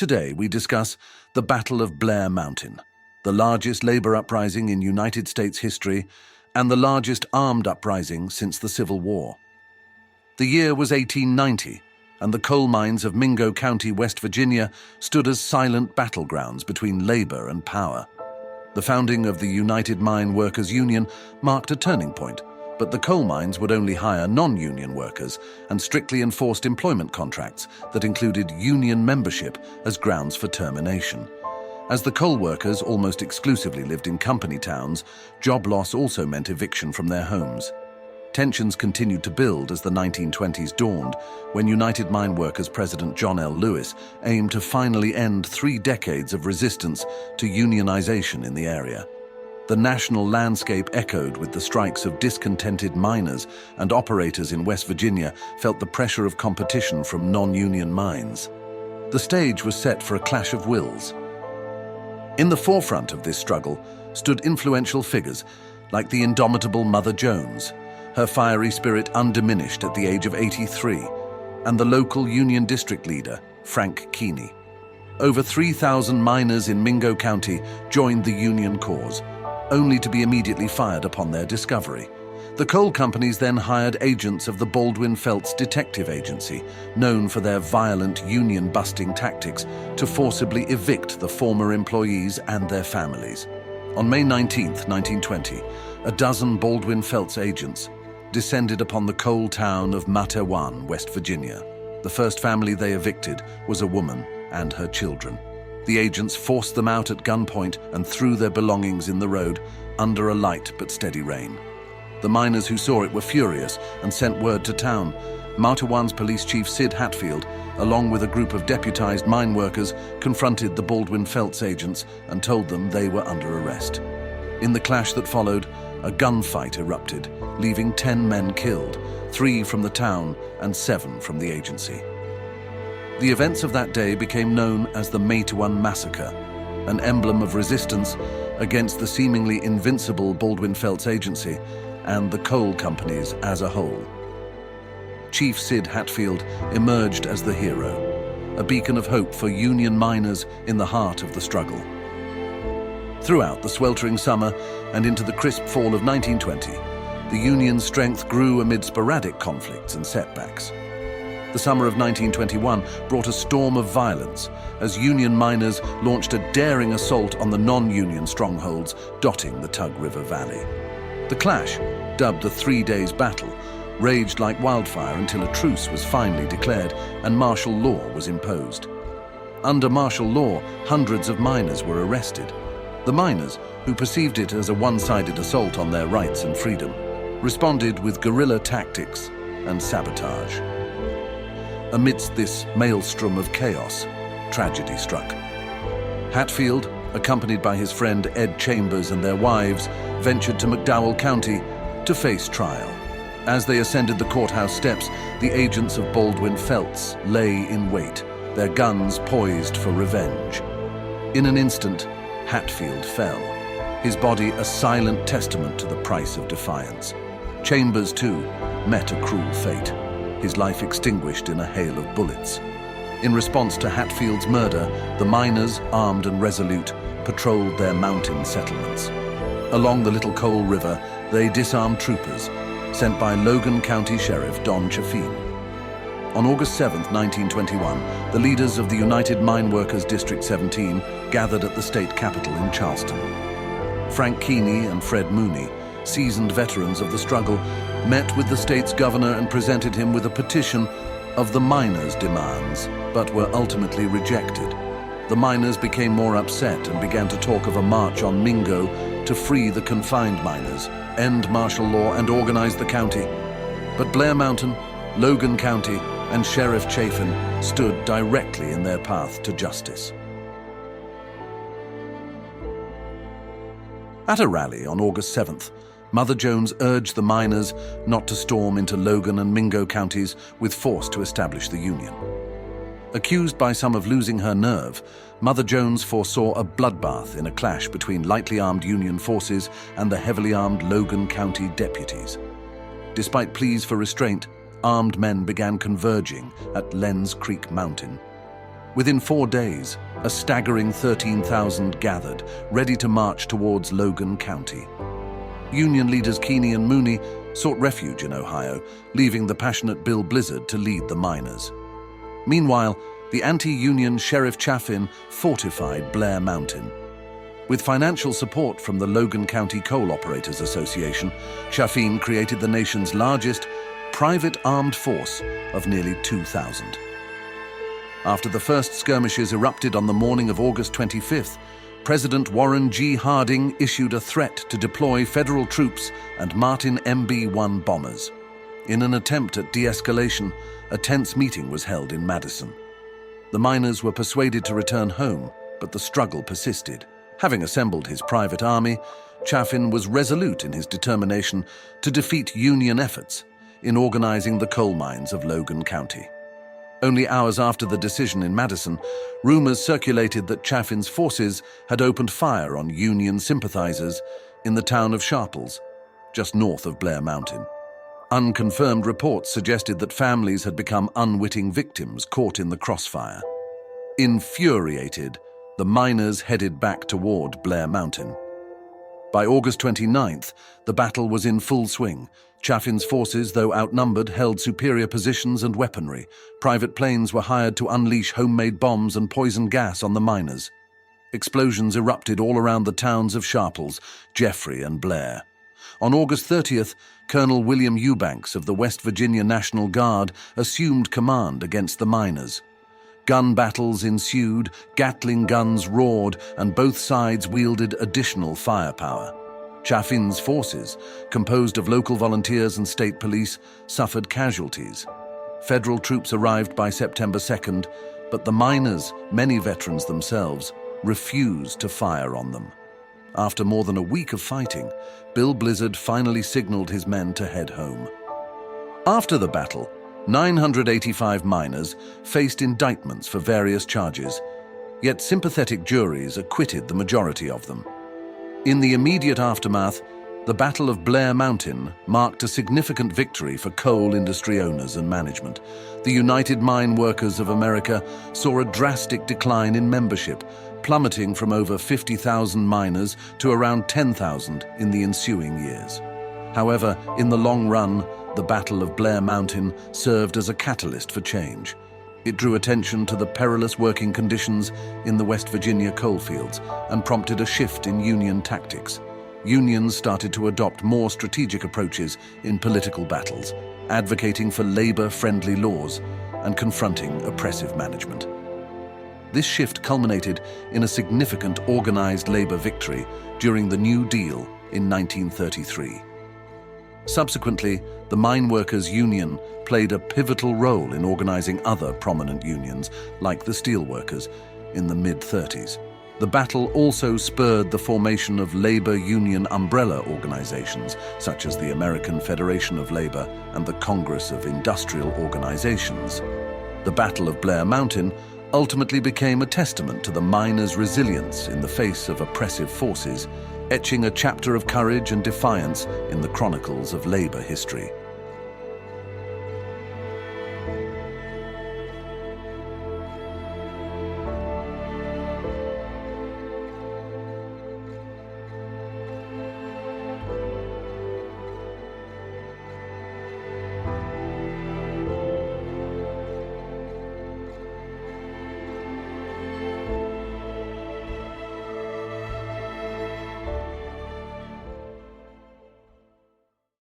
Today we discuss the Battle of Blair Mountain, the largest labor uprising in United States history and the largest armed uprising since the Civil War. The year was 1890, and the coal mines of Mingo County, West Virginia, stood as silent battlegrounds between labor and power. The founding of the United Mine Workers Union marked a turning point, but the coal mines would only hire non-union workers and strictly enforced employment contracts that included union membership as grounds for termination. As the coal workers almost exclusively lived in company towns, job loss also meant eviction from their homes. Tensions continued to build as the 1920s dawned, when United Mine Workers President John L. Lewis aimed to finally end 3 decades of resistance to unionization in the area. The national landscape echoed with the strikes of discontented miners, and operators in West Virginia felt the pressure of competition from non-union mines. The stage was set for a clash of wills. In the forefront of this struggle stood influential figures like the indomitable Mother Jones, her fiery spirit undiminished at the age of 83, and the local Union District leader, Frank Keeney. Over 3,000 miners in Mingo County joined the Union cause, only to be immediately fired upon their discovery. The coal companies then hired agents of the Baldwin-Felts Detective Agency, known for their violent union-busting tactics, to forcibly evict the former employees and their families. On May 19, 1920, a dozen Baldwin-Felts agents descended upon the coal town of Matewan, West Virginia. The first family they evicted was a woman and her children. The agents forced them out at gunpoint and threw their belongings in the road under a light but steady rain. The miners who saw it were furious and sent word to town. Matewan's police chief Sid Hatfield, along with a group of deputized mine workers, confronted the Baldwin-Felts agents and told them they were under arrest. In the clash that followed, a gunfight erupted, leaving 10 men killed, 3 from the town and 7 from the agency. The events of that day became known as the Matewan Massacre, an emblem of resistance against the seemingly invincible Baldwin-Felts agency and the coal companies as a whole. Chief Sid Hatfield emerged as the hero, a beacon of hope for Union miners in the heart of the struggle. Throughout the sweltering summer and into the crisp fall of 1920, the Union's strength grew amid sporadic conflicts and setbacks. The summer of 1921 brought a storm of violence as Union miners launched a daring assault on the non-Union strongholds dotting the Tug River Valley. The clash, dubbed the 3 Days Battle, raged like wildfire until a truce was finally declared and martial law was imposed. Under martial law, hundreds of miners were arrested. The miners, who perceived it as a one-sided assault on their rights and freedom, responded with guerrilla tactics and sabotage. Amidst this maelstrom of chaos, tragedy struck. Hatfield, accompanied by his friend Ed Chambers and their wives, ventured to McDowell County to face trial. As they ascended the courthouse steps, the agents of Baldwin-Felts lay in wait, their guns poised for revenge. In an instant, Hatfield fell, his body a silent testament to the price of defiance. Chambers, too, met a cruel fate, his life extinguished in a hail of bullets. In response to Hatfield's murder, the miners, armed and resolute, patrolled their mountain settlements. Along the Little Coal River, they disarmed troopers sent by Logan County Sheriff Don Chaffin. On August 7, 1921, the leaders of the United Mine Workers District 17 gathered at the state capitol in Charleston. Frank Keeney and Fred Mooney, seasoned veterans of the struggle, met with the state's governor and presented him with a petition of the miners' demands, but were ultimately rejected. The miners became more upset and began to talk of a march on Mingo to free the confined miners, end martial law, and organize the county. But Blair Mountain, Logan County, and Sheriff Chaffin stood directly in their path to justice. At a rally on August 7th, Mother Jones urged the miners not to storm into Logan and Mingo counties with force to establish the Union. Accused by some of losing her nerve, Mother Jones foresaw a bloodbath in a clash between lightly armed Union forces and the heavily armed Logan County deputies. Despite pleas for restraint, armed men began converging at Lenz Creek Mountain. Within 4 days, a staggering 13,000 gathered, ready to march towards Logan County. Union leaders Keeney and Mooney sought refuge in Ohio, leaving the passionate Bill Blizzard to lead the miners. Meanwhile, the anti-Union Sheriff Chaffin fortified Blair Mountain. With financial support from the Logan County Coal Operators Association, Chaffin created the nation's largest private armed force of nearly 2,000. After the first skirmishes erupted on the morning of August 25th, President Warren G. Harding issued a threat to deploy federal troops and Martin MB-1 bombers. In an attempt at de-escalation, a tense meeting was held in Madison. The miners were persuaded to return home, but the struggle persisted. Having assembled his private army, Chaffin was resolute in his determination to defeat Union efforts in organizing the coal mines of Logan County. Only hours after the decision in Madison, rumors circulated that Chaffin's forces had opened fire on Union sympathizers in the town of Sharples, just north of Blair Mountain. Unconfirmed reports suggested that families had become unwitting victims caught in the crossfire. Infuriated, the miners headed back toward Blair Mountain. By August 29th, the battle was in full swing. Chaffin's forces, though outnumbered, held superior positions and weaponry. Private planes were hired to unleash homemade bombs and poison gas on the miners. Explosions erupted all around the towns of Sharples, Jeffrey, and Blair. On August 30th, Colonel William Eubanks of the West Virginia National Guard assumed command against the miners. Gun battles ensued, Gatling guns roared, and both sides wielded additional firepower. Chaffin's forces, composed of local volunteers and state police, suffered casualties. Federal troops arrived by September 2nd, but the miners, many veterans themselves, refused to fire on them. After more than a week of fighting, Bill Blizzard finally signaled his men to head home. After the battle, 985 miners faced indictments for various charges, yet sympathetic juries acquitted the majority of them. In the immediate aftermath, the Battle of Blair Mountain marked a significant victory for coal industry owners and management. The United Mine Workers of America saw a drastic decline in membership, plummeting from over 50,000 miners to around 10,000 in the ensuing years. However, in the long run, the Battle of Blair Mountain served as a catalyst for change. It drew attention to the perilous working conditions in the West Virginia coalfields and prompted a shift in Union tactics. Unions started to adopt more strategic approaches in political battles, advocating for labor-friendly laws and confronting oppressive management. This shift culminated in a significant organized labor victory during the New Deal in 1933. Subsequently, the Mine Workers Union played a pivotal role in organizing other prominent unions, like the Steelworkers, in the mid-30s. The battle also spurred the formation of labor union umbrella organizations, such as the American Federation of Labor and the Congress of Industrial Organizations. The Battle of Blair Mountain ultimately became a testament to the miners' resilience in the face of oppressive forces, etching a chapter of courage and defiance in the chronicles of labor history.